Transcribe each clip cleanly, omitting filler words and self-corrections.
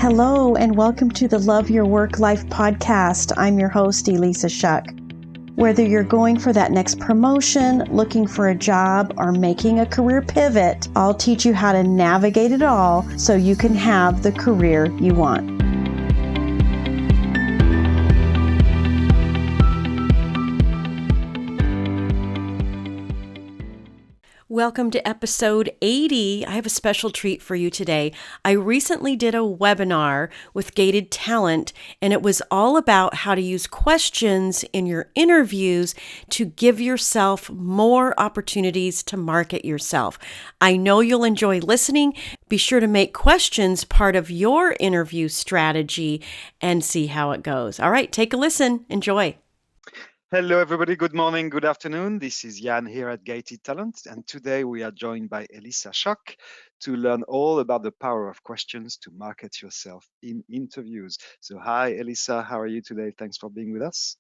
Hello, and welcome to the Love Your Work Life podcast. I'm your host, Elissa Shuck. Whether you're going for that next promotion, looking for a job, or making a career pivot, I'll teach you how to navigate it all so you can have the career you want. Welcome to episode 80. I have a special treat for you today. I recently did a webinar with Gated Talent, and it was all about how to use questions in your interviews to give yourself more opportunities to market yourself. I know you'll enjoy listening. Be sure to make questions part of your interview strategy and see how it goes. All right, take a listen. Enjoy. Hello, everybody. Good morning, good afternoon. This is Jan here at Gated Talent, and today we are joined by Elissa Shuck to learn all about the power of questions to market yourself in interviews. So, hi, Elissa. How are you today? Thanks for being with us.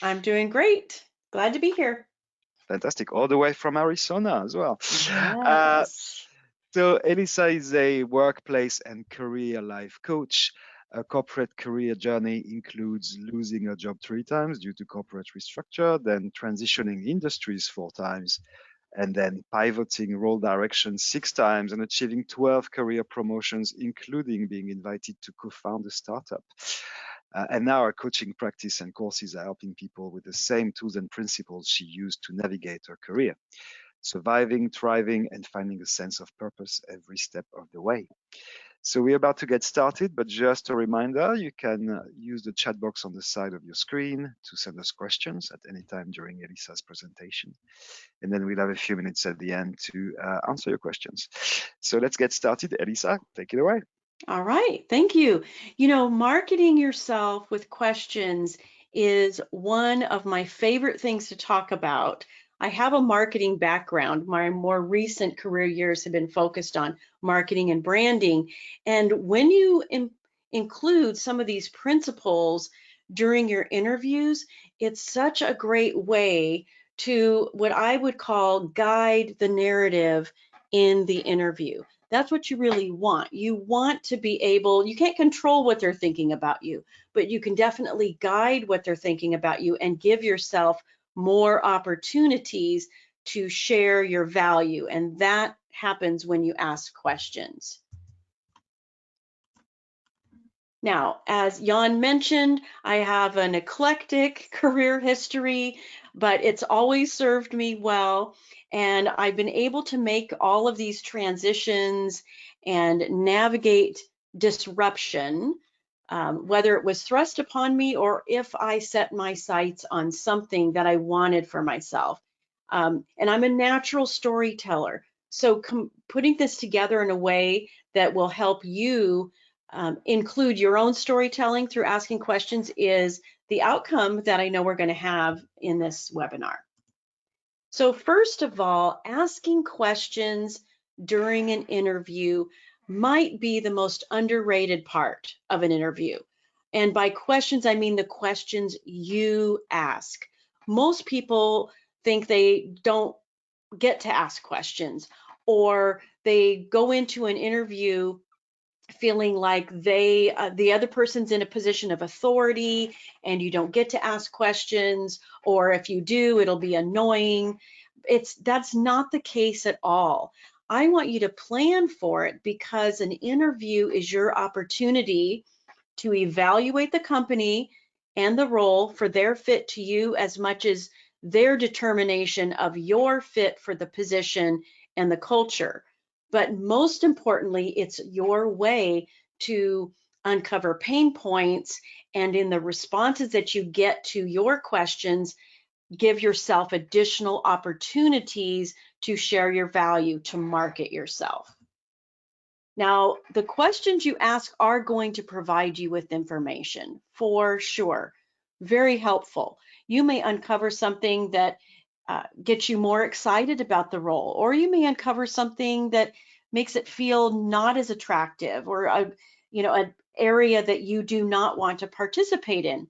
I'm doing great. Glad to be here. Fantastic. All the way from Arizona as well. Yes. So, Elissa is a workplace and career life coach. A corporate career journey includes losing a job 3 times due to corporate restructure, then transitioning industries 4 times, and then pivoting role direction 6 times and achieving 12 career promotions, including being invited to co-found a startup. And now her coaching practice and courses are helping people with the same tools and principles she used to navigate her career, surviving, thriving, and finding a sense of purpose every step of the way. So we're about to get started, but just a reminder, you can use the chat box on the side of your screen to send us questions at any time during Elissa's presentation. And then we'll have a few minutes at the end to answer your questions. So let's get started. Elissa, take it away. All right. Thank you. Marketing yourself with questions is one of my favorite things to talk about. I have a marketing background. My more recent career years have been focused on marketing and branding. And when you include some of these principles during your interviews, it's such a great way to what I would call guide the narrative in the interview. That's what you really want. You want to be able, you can't control what they're thinking about you, but you can definitely guide what they're thinking about you and give yourself more opportunities to share your value. And that happens when you ask questions. Now, as Jan mentioned, I have an eclectic career history, but it's always served me well. And I've been able to make all of these transitions and navigate disruption, whether it was thrust upon me or if I set my sights on something that I wanted for myself. And I'm a natural storyteller. So putting this together in a way that will help you include your own storytelling through asking questions is the outcome that I know we're going to have in this webinar. So first of all, asking questions during an interview might be the most underrated part of an interview. And by questions, I mean the questions you ask. Most people think they don't get to ask questions, or they go into an interview feeling like the other person's in a position of authority and you don't get to ask questions, or if you do, it'll be annoying. That's not the case at all. I want you to plan for it because an interview is your opportunity to evaluate the company and the role for their fit to you as much as their determination of your fit for the position and the culture. But most importantly, it's your way to uncover pain points, and in the responses that you get to your questions, give yourself additional opportunities to share your value, to market yourself. Now, the questions you ask are going to provide you with information, for sure. Very helpful. You may uncover something that gets you more excited about the role, or you may uncover something that makes it feel not as attractive, or an area that you do not want to participate in.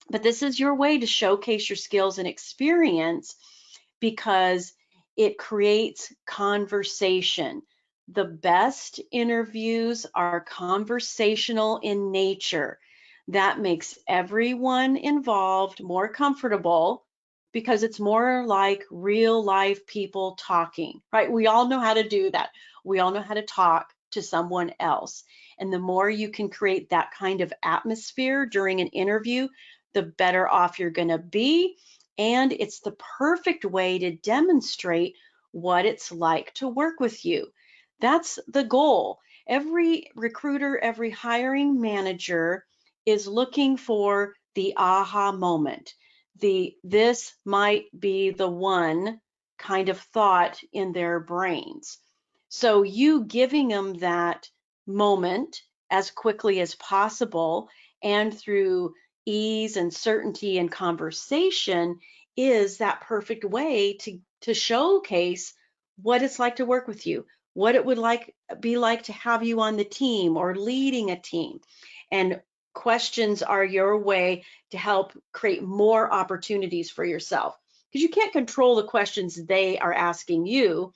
But this is your way to showcase your skills and experience because it creates conversation. The best interviews are conversational in nature. That makes everyone involved more comfortable because it's more like real life people talking, right? We all know how to do that. We all know how to talk to someone else. And the more you can create that kind of atmosphere during an interview, the better off you're going to be. And it's the perfect way to demonstrate what it's like to work with you. That's the goal. Every recruiter, every hiring manager is looking for the aha moment. This might be the one kind of thought in their brains. So you giving them that moment as quickly as possible and through ease and certainty and conversation is that perfect way to showcase what it's like to work with you, what it would be like to have you on the team or leading a team. And questions are your way to help create more opportunities for yourself because you can't control the questions they are asking you.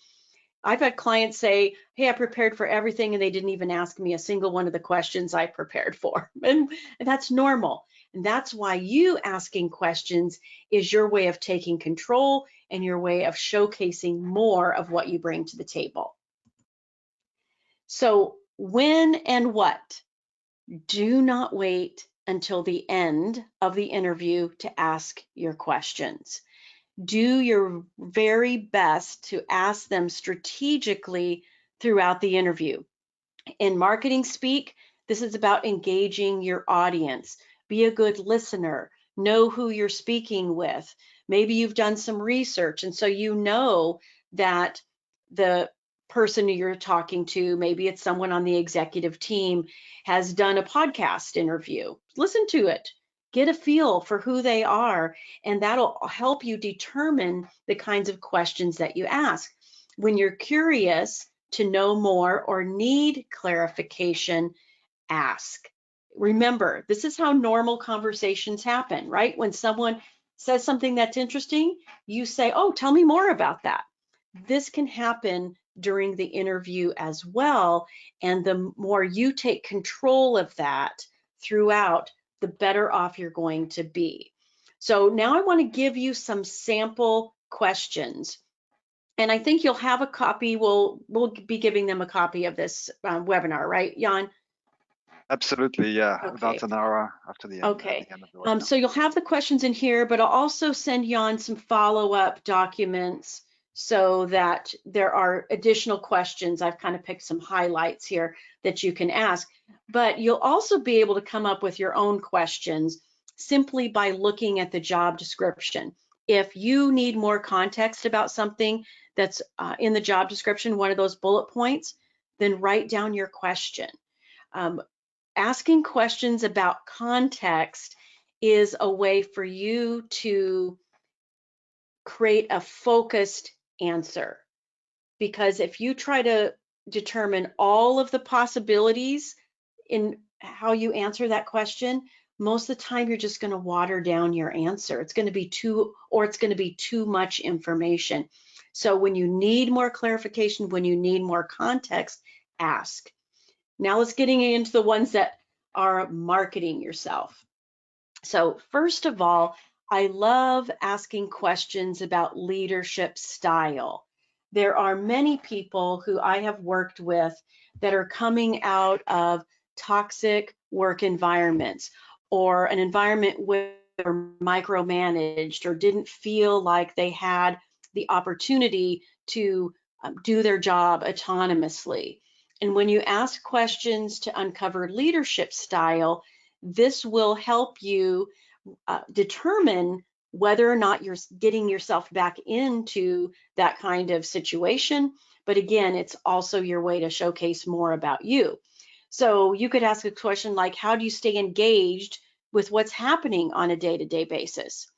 I've had clients say, hey, I prepared for everything and they didn't even ask me a single one of the questions I prepared for. And that's normal. And that's why you asking questions is your way of taking control and your way of showcasing more of what you bring to the table. So when and what? Do not wait until the end of the interview to ask your questions. Do your very best to ask them strategically throughout the interview. In marketing speak, this is about engaging your audience. Be a good listener. Know who you're speaking with. Maybe you've done some research, and so you know that the person you're talking to, maybe it's someone on the executive team, has done a podcast interview. Listen to it. Get a feel for who they are, and that'll help you determine the kinds of questions that you ask. When you're curious to know more or need clarification, ask. Remember, this is how normal conversations happen, right? When someone says something that's interesting, you say, oh, tell me more about that. This can happen during the interview as well. And the more you take control of that throughout, the better off you're going to be. So now I want to give you some sample questions. And I think you'll have a copy. We'll be giving them a copy of this webinar, right, Jan? Absolutely, yeah. Okay. About an hour after the end, Okay. at the end of the webinar. So you'll have the questions in here, but I'll also send Jan some follow-up documents so that there are additional questions. I've kind of picked some highlights here that you can ask, but you'll also be able to come up with your own questions simply by looking at the job description. If you need more context about something that's in the job description, one of those bullet points, then write down your question. Asking questions about context is a way for you to create a focused answer. Because if you try to determine all of the possibilities in how you answer that question, most of the time you're just going to water down your answer. It's going to be too much information. So when you need more clarification, when you need more context, ask. Now let's getting into the ones that are marketing yourself. So first of all, I love asking questions about leadership style. There are many people who I have worked with that are coming out of toxic work environments or an environment where they were micromanaged or didn't feel like they had the opportunity to do their job autonomously. And when you ask questions to uncover leadership style, this will help you determine whether or not you're getting yourself back into that kind of situation. But again, it's also your way to showcase more about you. So you could ask a question like, how do you stay engaged with what's happening on a day-to-day basis?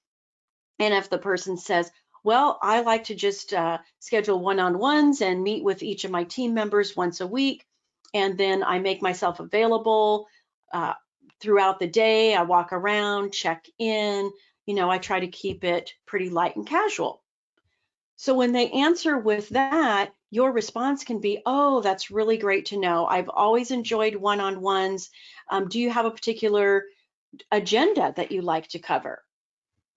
And if the person says, well, I like to just schedule one-on-ones and meet with each of my team members once a week, and then I make myself available throughout the day. I walk around, check in, I try to keep it pretty light and casual. So when they answer with that, your response can be, oh, that's really great to know. I've always enjoyed one-on-ones. Do you have a particular agenda that you like to cover?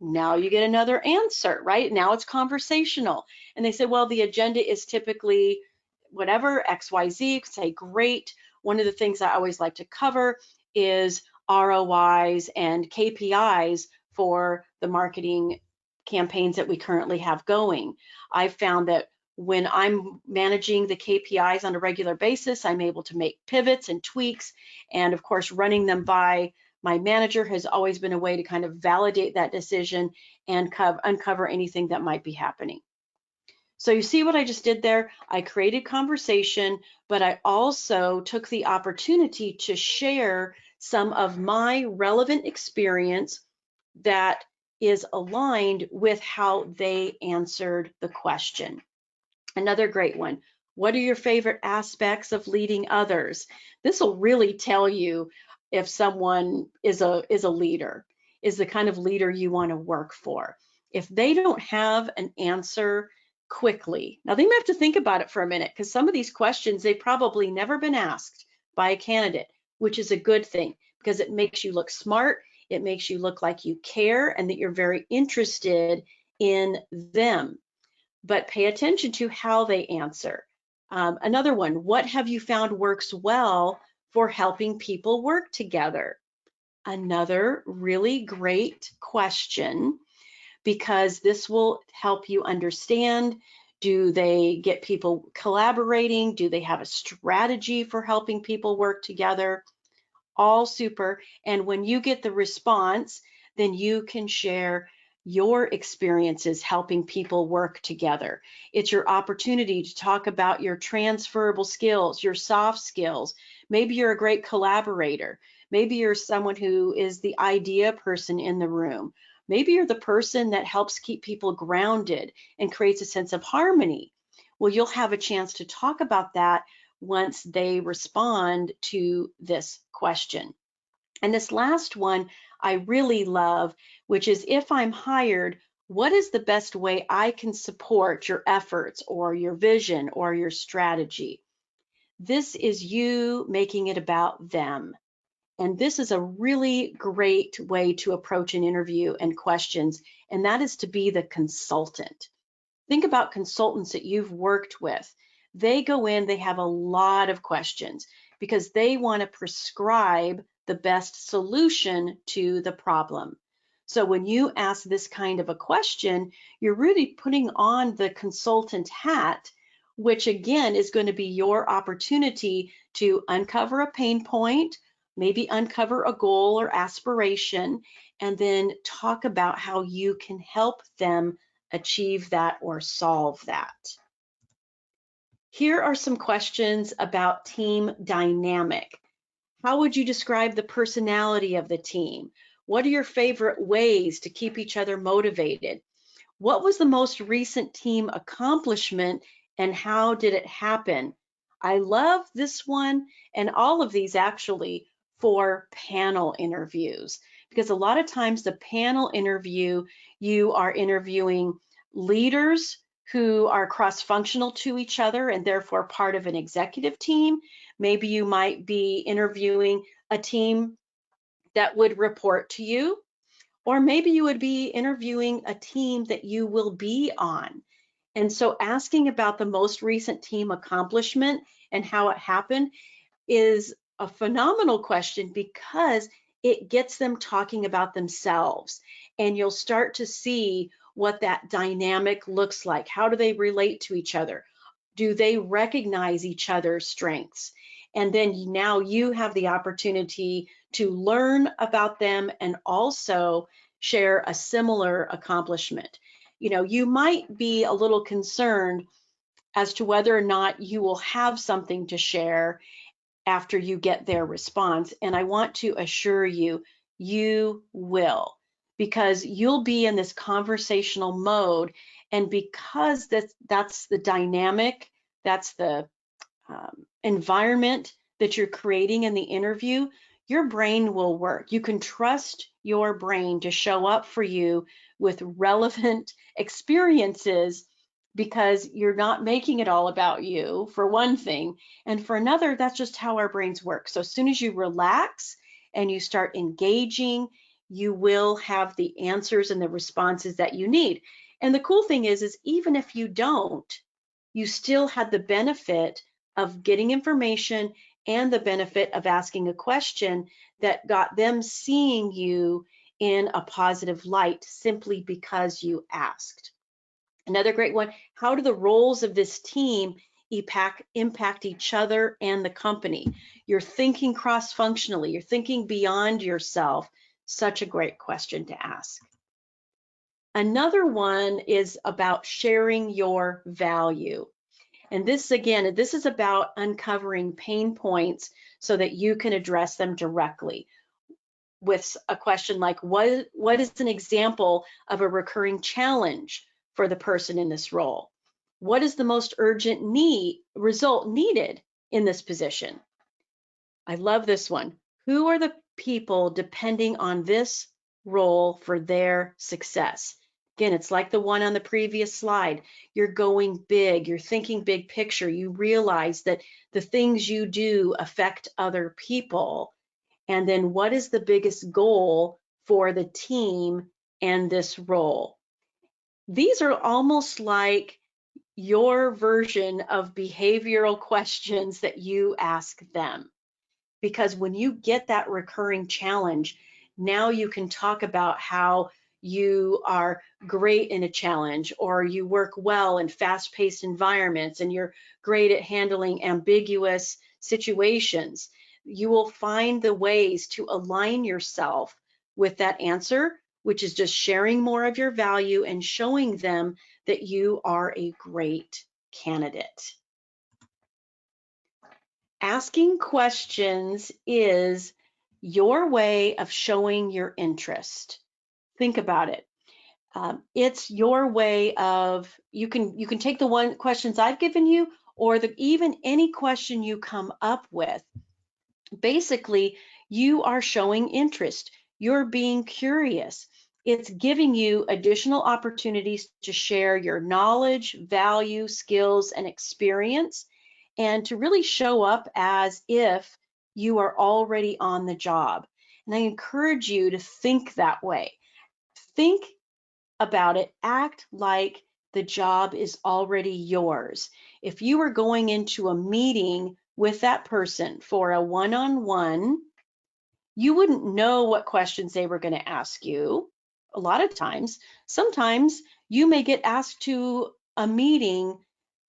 Now you get another answer, right? Now it's conversational. And they say, well, the agenda is typically whatever, XYZ. You could say, great. One of the things I always like to cover is ROIs and KPIs for the marketing campaigns that we currently have going. I've found that when I'm managing the KPIs on a regular basis, I'm able to make pivots and tweaks. And of course, running them by my manager has always been a way to kind of validate that decision and uncover anything that might be happening. So you see what I just did there? I created conversation, but I also took the opportunity to share some of my relevant experience that is aligned with how they answered the question. Another great one. What are your favorite aspects of leading others? This will really tell you if someone is a leader, is the kind of leader you want to work for. If they don't have an answer quickly, now they may have to think about it for a minute because some of these questions they've probably never been asked by a candidate, which is a good thing because it makes you look smart, it makes you look like you care and that you're very interested in them. But pay attention to how they answer. Another one, what have you found works well for helping people work together? Another really great question because this will help you understand, do they get people collaborating? Do they have a strategy for helping people work together? All super. And when you get the response, then you can share your experiences helping people work together. It's your opportunity to talk about your transferable skills, your soft skills. Maybe you're a great collaborator. Maybe you're someone who is the idea person in the room. Maybe you're the person that helps keep people grounded and creates a sense of harmony. Well, you'll have a chance to talk about that once they respond to this question. And this last one I really love, which is if I'm hired, what is the best way I can support your efforts or your vision or your strategy? This is you making it about them. And this is a really great way to approach an interview and questions, and that is to be the consultant. Think about consultants that you've worked with. They go in, they have a lot of questions because they want to prescribe the best solution to the problem. So when you ask this kind of a question, you're really putting on the consultant hat, which again is going to be your opportunity to uncover a pain point, maybe uncover a goal or aspiration, and then talk about how you can help them achieve that or solve that. Here are some questions about team dynamic. How would you describe the personality of the team? What are your favorite ways to keep each other motivated? What was the most recent team accomplishment and how did it happen? I love this one and all of these actually for panel interviews because a lot of times the panel interview, you are interviewing leaders who are cross-functional to each other and therefore part of an executive team. Maybe you might be interviewing a team that would report to you, or maybe you would be interviewing a team that you will be on. And so asking about the most recent team accomplishment and how it happened is a phenomenal question because it gets them talking about themselves. And you'll start to see what that dynamic looks like. How do they relate to each other? Do they recognize each other's strengths? And then now you have the opportunity to learn about them and also share a similar accomplishment. You know, you might be a little concerned as to whether or not you will have something to share after you get their response. And I want to assure you, you will, because you'll be in this conversational mode. And because that's the dynamic, that's the environment that you're creating in the interview, your brain will work. You can trust your brain to show up for you with relevant experiences because you're not making it all about you, for one thing. And for another, that's just how our brains work. So as soon as you relax and you start engaging, you will have the answers and the responses that you need. And the cool thing is even if you don't, you still had the benefit of getting information and the benefit of asking a question that got them seeing you in a positive light simply because you asked. Another great one, how do the roles of this team impact each other and the company? You're thinking cross-functionally, you're thinking beyond yourself. Such a great question to ask. Another one is about sharing your value. And this, again, this is about uncovering pain points so that you can address them directly with a question like, what is an example of a recurring challenge for the person in this role? What is the most urgent result needed in this position? I love this one. Who are the people depending on this role for their success? Again, it's like the one on the previous slide. You're going big, you're thinking big picture. You realize that the things you do affect other people. And then what is the biggest goal for the team and this role? These are almost like your version of behavioral questions that you ask them. Because when you get that recurring challenge, now you can talk about how you are great in a challenge, or you work well in fast-paced environments, and you're great at handling ambiguous situations. You will find the ways to align yourself with that answer, which is just sharing more of your value and showing them that you are a great candidate. Asking questions is your way of showing your interest. Think about it. It's your way of, you can take the questions I've given you, or even any question you come up with. Basically, you are showing interest. You're being curious. It's giving you additional opportunities to share your knowledge, value, skills, and experience, and to really show up as if you are already on the job. And I encourage you to think that way. Think about it, act like the job is already yours. If you were going into a meeting with that person for a one-on-one, you wouldn't know what questions they were going to ask you a lot of times. Sometimes you may get asked to a meeting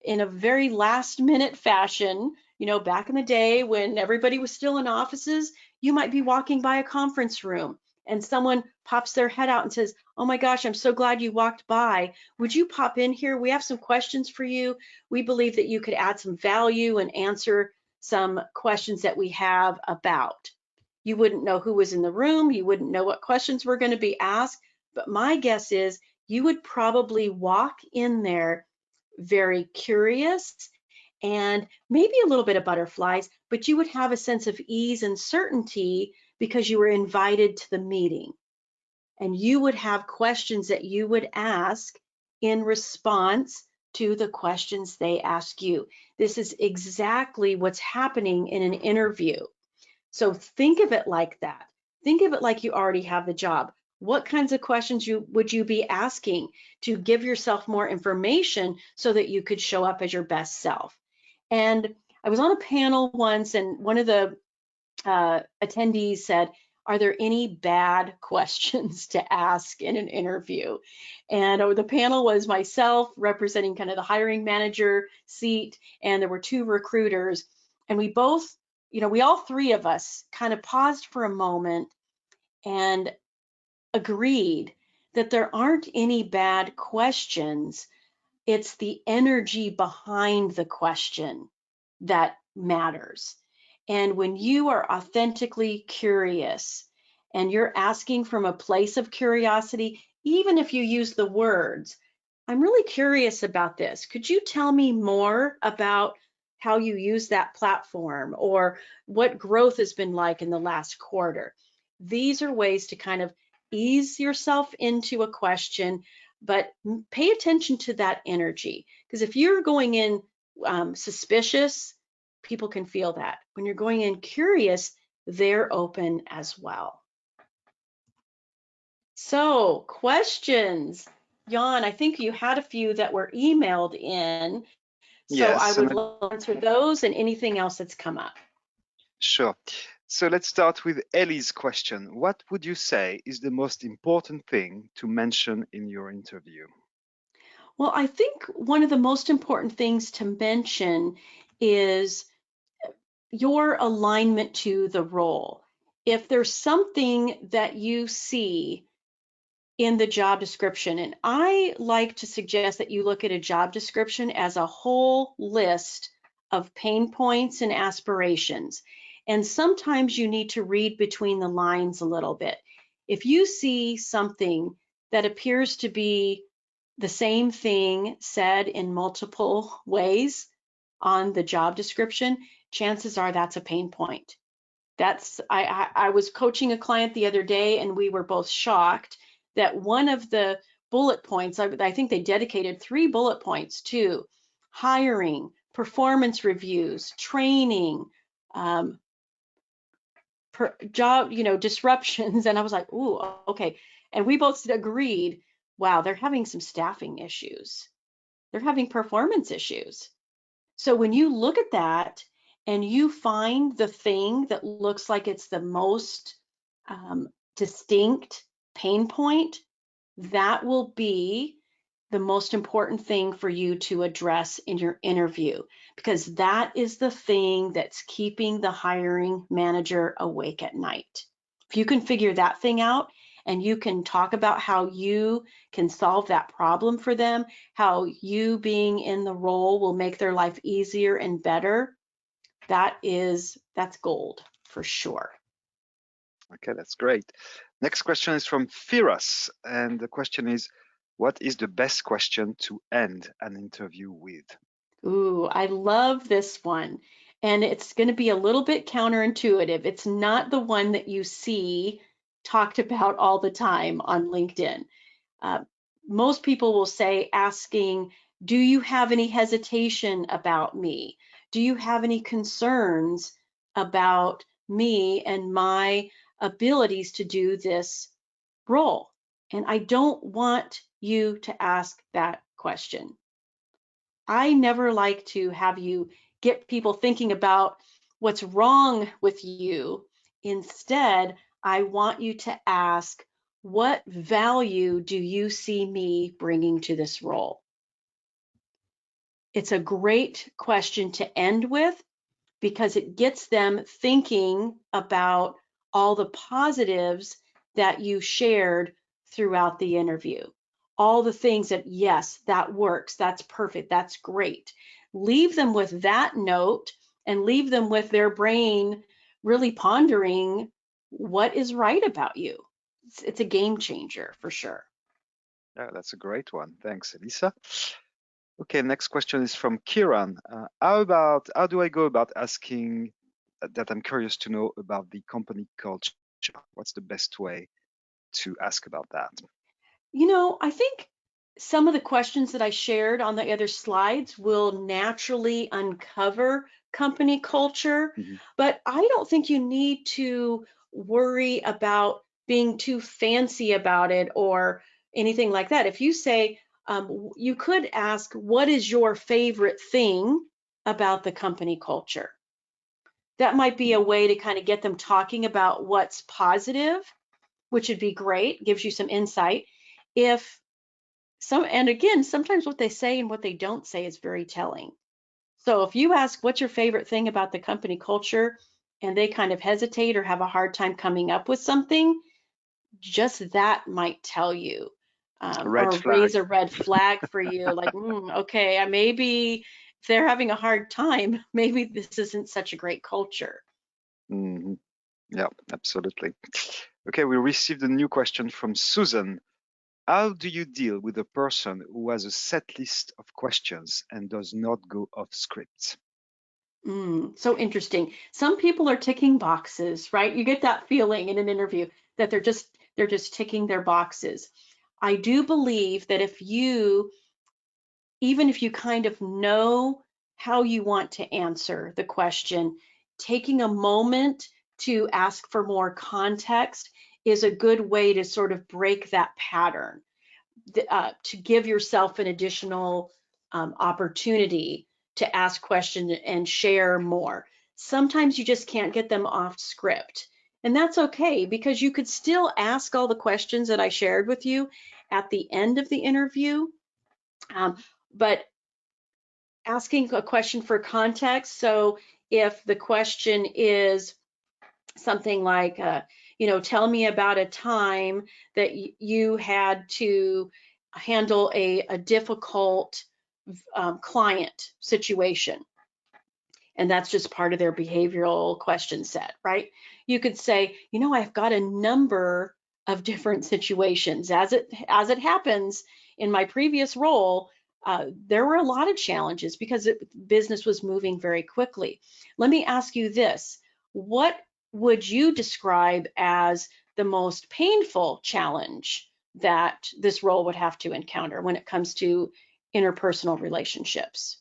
in a very last minute fashion. You know, back in the day when everybody was still in offices, you might be walking by a conference room and someone pops their head out and says, "Oh my gosh, I'm so glad you walked by. Would you pop in here? We have some questions for you. We believe that you could add some value and answer some questions that we have about." You wouldn't know who was in the room. You wouldn't know what questions were going to be asked. But my guess is you would probably walk in there very curious and maybe a little bit of butterflies, but you would have a sense of ease and certainty because you were invited to the meeting. And you would have questions that you would ask in response to the questions they ask you. This is exactly what's happening in an interview. So think of it like that. Think of it like you already have the job. What kinds of questions would you be asking to give yourself more information so that you could show up as your best self? And I was on a panel once, and one of the attendees said, "Are there any bad questions to ask in an interview?" And the panel was myself representing kind of the hiring manager seat, and there were two recruiters, and we both, we all three of us kind of paused for a moment and agreed that there aren't any bad questions. It's the energy behind the question that matters. And when you are authentically curious and you're asking from a place of curiosity, even if you use the words, "I'm really curious about this. Could you tell me more about how you use that platform, or what growth has been like in the last quarter?" These are ways to kind of ease yourself into a question, but pay attention to that energy, because if you're going in suspicious, people can feel that. When you're going in curious, they're open as well. So, questions. Jan, I think you had a few that were emailed in, so I Yes, would and love to answer those and anything else that's come up. sure. So let's start with Ellie's question. What would you say is the most important thing to mention in your interview? Well, I think one of the most important things to mention is your alignment to the role. If there's something that you see in the job description, and I like to suggest that you look at a job description as a whole list of pain points and aspirations. And sometimes you need to read between the lines a little bit. If you see something that appears to be the same thing said in multiple ways on the job description, chances are that's a pain point. I was coaching a client the other day, and we were both shocked that one of the bullet points, I think they dedicated 3 bullet points to hiring, performance reviews, training, um, job, disruptions. And I was like, ooh, okay. And we both agreed, wow, they're having some staffing issues. They're having performance issues. So when you look at that and you find the thing that looks like it's the most distinct pain point, that will be the most important thing for you to address in your interview, because that is the thing that's keeping the hiring manager awake at night. If you can figure that thing out and you can talk about how you can solve that problem for them, how you being in the role will make their life easier and better, that's gold for sure. Okay, that's great. Next question is from Firas, and the question is, what is the best question to end an interview with? Ooh, I love this one. And it's going to be a little bit counterintuitive. It's not the one that you see talked about all the time on LinkedIn. Uh, Most people will say, asking, do you have any hesitation about me? Do you have any concerns about me and my abilities to do this role? And I don't want you to ask that question. I never like to have you get people thinking about what's wrong with you. Instead, I want you to ask, what value do you see me bringing to this role? It's a great question to end with because it gets them thinking about all the positives that you shared throughout the interview. All the things that, yes, that works, that's perfect, that's great. Leave them with that note and leave them with their brain really pondering what is right about you. It's a game changer for sure. Yeah, that's a great one. Thanks, Elissa. Okay, next question is from Kiran. How do I go about asking that I'm curious to know about the company culture? What's the best way to ask about that? I think some of the questions that I shared on the other slides will naturally uncover company culture, Mhm. but I don't think you need to worry about being too fancy about it or anything like that. If you say, you could ask, what is your favorite thing about the company culture? That might be a way to kind of get them talking about what's positive, which would be great, gives you some insight. If and again, sometimes what they say and what they don't say is very telling. So if you ask, what's your favorite thing about the company culture, and they kind of hesitate or have a hard time coming up with something, just that might tell you, Red or flag. raise a red flag for you, like, okay, maybe if they're having a hard time, maybe this isn't such a great culture. Mhm. Yeah, absolutely. Okay, we received a new question from Susan. How do you deal with a person who has a set list of questions and does not go off script? So interesting. Some people are ticking boxes, right? You get that feeling in an interview that they're just ticking their boxes. I do believe that even if you kind of know how you want to answer the question, taking a moment to ask for more context is a good way to sort of break that pattern, to give yourself an additional opportunity to ask questions and share more. Sometimes you just can't get them off script. And that's okay, because you could still ask all the questions that I shared with you at the end of the interview. But asking a question for context. So if the question is something like, tell me about a time that you had to handle a difficult client situation, and that's just part of their behavioral question set, right? You could say, I've got a number of different situations. As it happens, in my previous role, there were a lot of challenges because business was moving very quickly. Let me ask you this: what would you describe as the most painful challenge that this role would have to encounter when it comes to interpersonal relationships?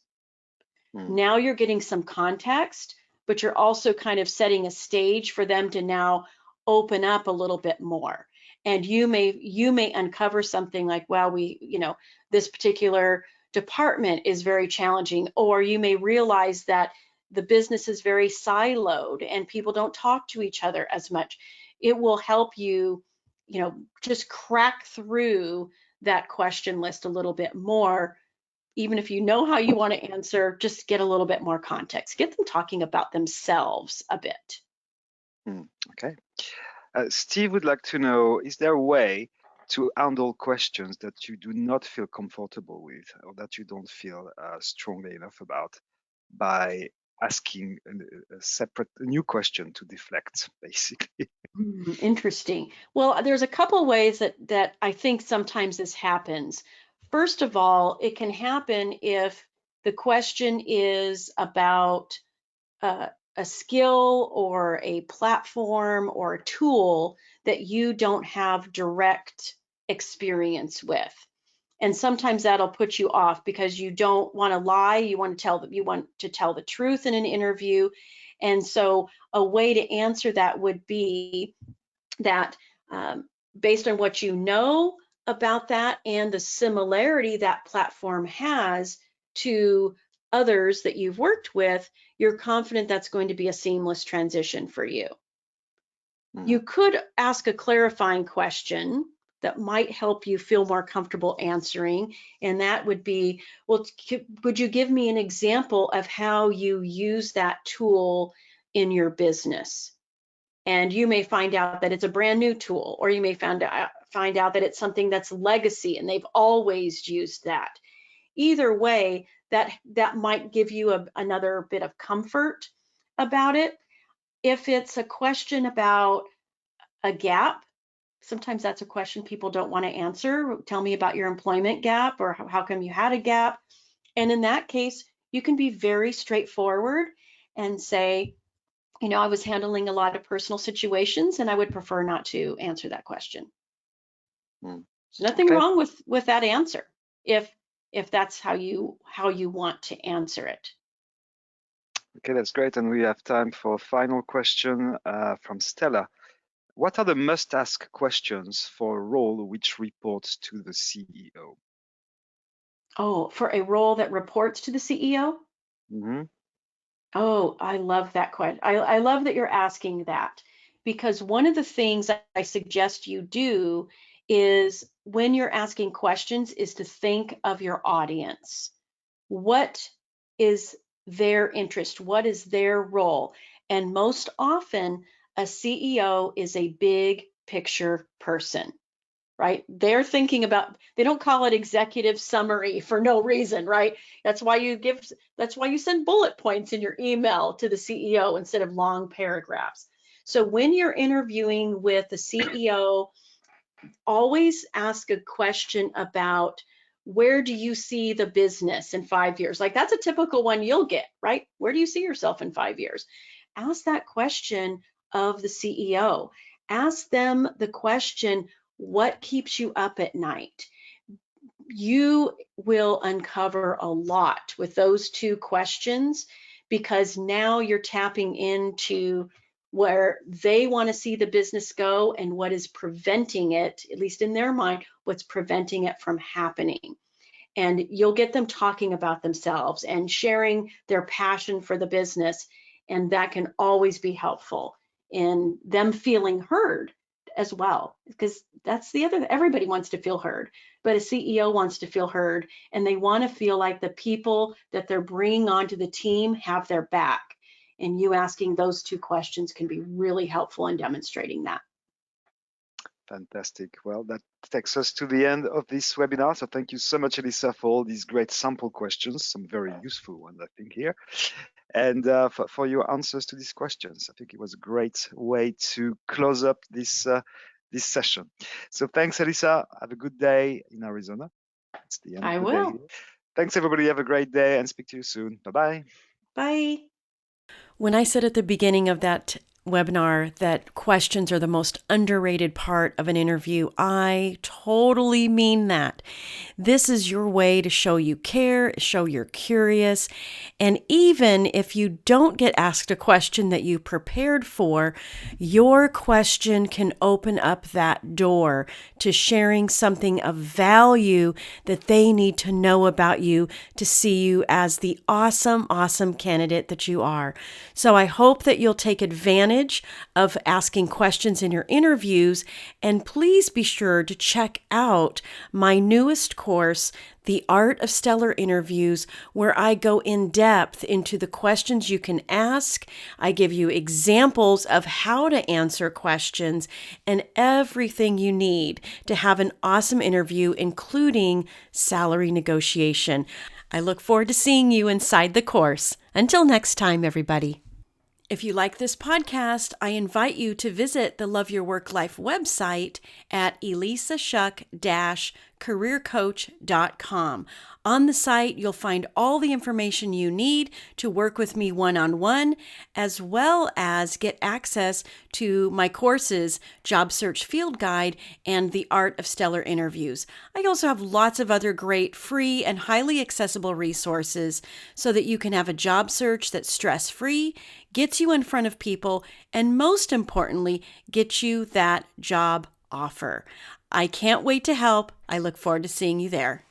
Mm. Now you're getting some context, but you're also kind of setting a stage for them to now open up a little bit more. And you may uncover something like, well, this particular department is very challenging, or you may realize that the business is very siloed and people don't talk to each other as much. It will help you, just crack through that question list a little bit more. Even if you know how you want to answer, just get a little bit more context. Get them talking about themselves a bit. Okay. Steve would like to know, is there a way to handle questions that you do not feel comfortable with or that you don't feel strongly enough about by asking a new question to deflect, basically? Interesting. Well, there's a couple ways that I think sometimes this happens. First of all, it can happen if the question is about uh, a skill or a platform or a tool that you don't have direct experience with. And sometimes that'll put you off because you don't want to lie. You want to tell the truth in an interview. And so a way to answer that would be that, based on what you know about that and the similarity that platform has to others that you've worked with, you're confident that's going to be a seamless transition for you. You could ask a clarifying question that might help you feel more comfortable answering, and that would be, well, would you give me an example of how you use that tool in your business? And you may find out that it's a brand new tool, or you may find out that it's something that's legacy and they've always used that. Either way, that might give you another bit of comfort about it. If it's a question about a gap, sometimes that's a question people don't want to answer. Tell me about your employment gap, or how come you had a gap? And in that case, you can be very straightforward and say, I was handling a lot of personal situations and I would prefer not to answer that question. Mm. There's nothing Okay. wrong with that answer if that's how you want to answer it. Okay, that's great. And we have time for a final question from Stella. What are the must-ask questions for a role which reports to the CEO? Oh, for a role that reports to the CEO? Mm-hmm. Oh, I love that question. I love that you're asking that, because one of the things I suggest you do is, when you're asking questions, is to think of your audience. What is their interest? What is their role? And most often, a CEO is a big picture person, right? They don't call it executive summary for no reason, right? That's why you send bullet points in your email to the CEO instead of long paragraphs. So when you're interviewing with the CEO, always ask a question about, where do you see the business in 5 years? Like, that's a typical one you'll get, right? Where do you see yourself in 5 years? Ask that question of the CEO. Ask them the question, What keeps you up at night? You will uncover a lot with those two questions, because now you're tapping into where they want to see the business go and what is preventing it, at least in their mind, what's preventing it from happening. And you'll get them talking about themselves and sharing their passion for the business. And that can always be helpful in them feeling heard as well, because that's the other, everybody wants to feel heard, but a CEO wants to feel heard, and they want to feel like the people that they're bringing onto the team have their back. And you asking those two questions can be really helpful in demonstrating that. Fantastic. Well, that takes us to the end of this webinar. So thank you so much, Elissa, for all these great sample questions, some very useful ones, I think, here, and for your answers to these questions. I think it was a great way to close up this session. So thanks, Elissa. Have a good day in Arizona. It's the end I of the day will. here. Thanks, everybody. Have a great day and speak to you soon. Bye-bye. Bye. When I said at the beginning of that webinar that questions are the most underrated part of an interview, I totally mean that. This is your way to show you care, show you're curious, and even if you don't get asked a question that you prepared for, your question can open up that door to sharing something of value that they need to know about you to see you as the awesome, awesome candidate that you are. So I hope that you'll take advantage of asking questions in your interviews, and please be sure to check out my newest course, The Art of Stellar Interviews, where I go in depth into the questions you can ask. I give you examples of how to answer questions and everything you need to have an awesome interview, including salary negotiation. I look forward to seeing you inside the course. Until next time, everybody. If you like this podcast, I invite you to visit the Love Your Work Life website at elissashuck-careercoach.com. On the site, you'll find all the information you need to work with me one-on-one, as well as get access to my courses, Job Search Field Guide and The Art of Stellar Interviews. I also have lots of other great free and highly accessible resources so that you can have a job search that's stress-free, gets you in front of people, and most importantly, gets you that job offer. I can't wait to help. I look forward to seeing you there.